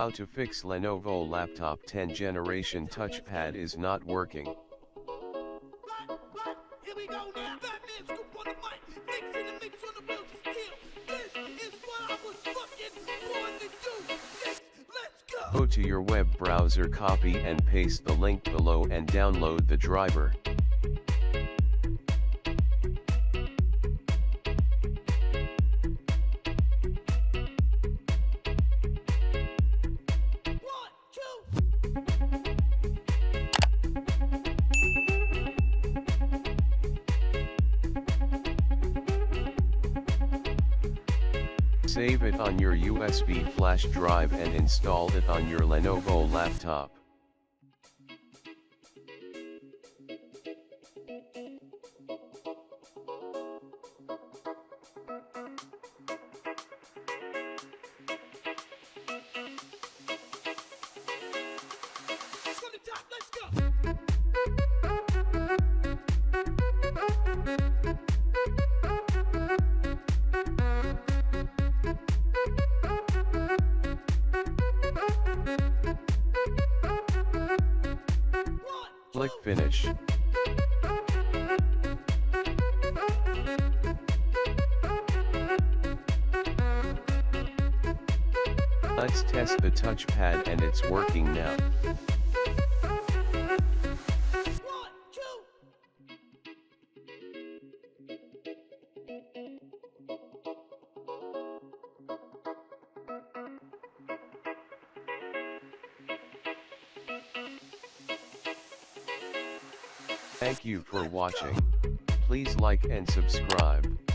How to fix Lenovo laptop 10 generation touchpad is not working. Here we go now. Batman scoop on the mic. Mixing the mix on the wheels of steel. This is what I was fucking born to do. Let's go. Go to your web browser, copy and paste the link below and download the driver. Save it on your USB flash drive and install it on your Lenovo laptop. From the top, let's go. Click Finish. Let's test the touchpad and it's working now. Thank you for watching. Please like and subscribe.